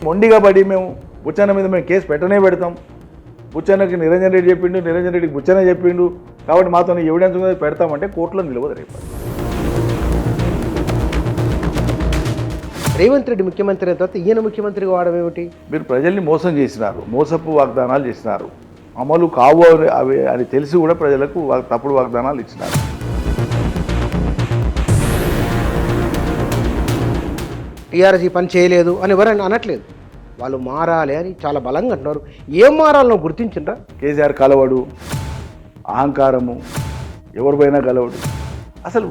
మొండిగా పడి మేము బుచ్చన్న మీద మేము కేసు పెట్టనే పెడతాం, బుచ్చన్నకి నిరంజన్ రెడ్డి చెప్పిండు, నిరంజన్ రెడ్డికి బుచ్చన్న చెప్పిండు, కాబట్టి మాతో ఎవిడెన్స్ మీద పెడతామంటే కోర్టులో నిలవదు రేపు. రేవంత్ రెడ్డి ముఖ్యమంత్రి అయిన తర్వాత ఈయన ముఖ్యమంత్రిగా వాడడం ఏమిటి? మీరు ప్రజల్ని మోసం చేసినారు, మోసపు వాగ్దానాలు చేసినారు, అమలు కావు అవి అని తెలిసి కూడా ప్రజలకు తప్పుడు వాగ్దానాలు ఇచ్చినారు. టీఆర్ఎస్ ఈ పని చేయలేదు అని ఎవరైనా అనట్లేదు, వాళ్ళు మారాలి అని చాలా బలంగా అంటున్నారు. ఏం మారాలనో గుర్తించిండ్రా? కేసీఆర్ కలవడు, అహంకారము, ఎవరిపైనా కలవడు. అసలు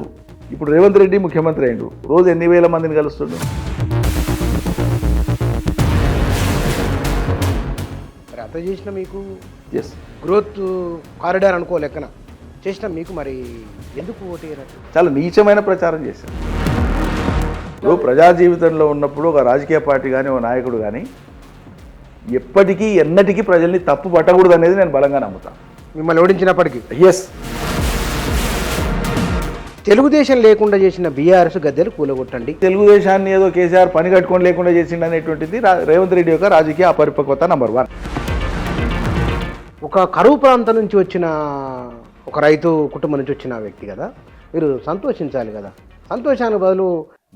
ఇప్పుడు రేవంత్ రెడ్డి ముఖ్యమంత్రి అయిండు, రోజు ఎన్ని వేల మందిని కలుస్తుండు? మరి అంత చేసిన మీకు ఎస్ గ్రోత్ కారిడార్ అనుకో లెక్కన చేసిన మీకు మరి ఎందుకు ఓటేయనట్టు? చాలా నీచమైన ప్రచారం చేశారు. ఇప్పుడు ప్రజా జీవితంలో ఉన్నప్పుడు ఒక రాజకీయ పార్టీ కానీ ఒక నాయకుడు కానీ ఎప్పటికీ ఎన్నటికీ ప్రజల్ని తప్పు పట్టకూడదు అనేది నేను బలంగా నమ్ముతాను. మిమ్మల్ని ఓడించినప్పటికీ ఎస్. తెలుగుదేశం లేకుండా చేసిన బీఆర్ఎస్ గద్దెలు కూలగొట్టండి. తెలుగుదేశాన్ని ఏదో కేసీఆర్ పని కట్టుకొని లేకుండా చేసిండు అనేటువంటిది రేవంత్ రెడ్డి యొక్క రాజకీయ అపరిపక్వత నంబర్ 1. ఒక కరువు ప్రాంతం నుంచి వచ్చిన ఒక రైతు కుటుంబం నుంచి వచ్చిన వ్యక్తి కదా, మీరు సంతోషించాలి కదా. సంతోషానికి బదులు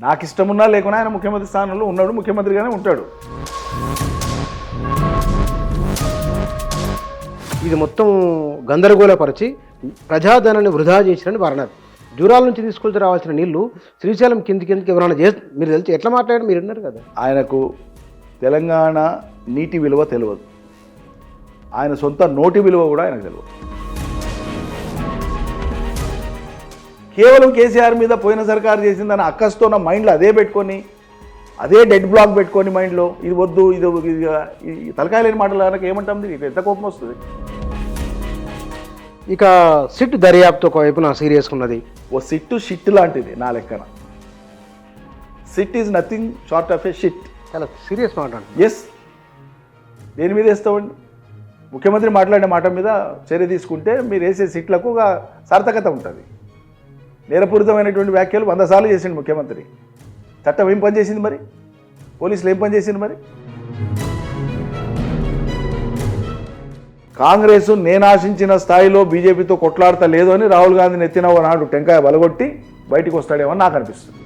నాకు ఇష్టమున్నా లేకున్నా ఆయన ముఖ్యమంత్రి స్థానంలో ఉన్నాడు, ముఖ్యమంత్రిగానే ఉంటాడు. ఇది మొత్తం గందరగోళపరిచి ప్రజాధనాన్ని వృధా చేసిరని వారన్నారు. జూరాల నుంచి తీసుకొచ్చి రావాల్సిన నీళ్లు శ్రీశైలం కిందికి ఎవరైనా మీరు తెలిసి ఎట్లా మాట్లాడారు? మీరు విన్నారు కదా. ఆయనకు తెలంగాణ నీటి విలువ తెలియదు, ఆయన సొంత నోటి విలువ కూడా ఆయనకు తెలియదు. కేవలం కేసీఆర్ మీద పోయిన సర్కారు చేసిందని అక్కస్తో నా మైండ్లో అదే పెట్టుకొని, అదే డెడ్ బ్లాక్ పెట్టుకొని మైండ్లో ఇది వద్దు ఇది తలకాయ లేని మాటలు కనుక ఏమంటాం, ఇది ఎంత కోపం వస్తుంది. ఇక సిట్ దర్యాప్తు ఒకవైపు నా సీరియస్గా ఉన్నది. ఓ సిట్టు షిట్ లాంటిది నా లెక్కన. SIT is nothing short of A shit. చాలా సీరియస్ మాట. ఎస్. దేని మీద వేస్తామండి? ముఖ్యమంత్రి మాట్లాడిన మాట మీద చర్య తీసుకుంటే మీరు వేసే సిట్లకు ఒక సార్థకత ఉంటుంది. నేరపూరితమైనటువంటి వ్యాఖ్యలు 100 సార్లు చేసిండు ముఖ్యమంత్రి. చట్టం ఏం పని చేసింది మరి? పోలీసులు ఏం పని చేసింది మరి? కాంగ్రెస్ నేను ఆశించిన స్థాయిలో బీజేపీతో కొట్లాడతా లేదు అని రాహుల్ గాంధీని ఎత్తిన నాడు టెంకాయ బలగొట్టి బయటికి వస్తాడేమో నాకు అనిపిస్తుంది.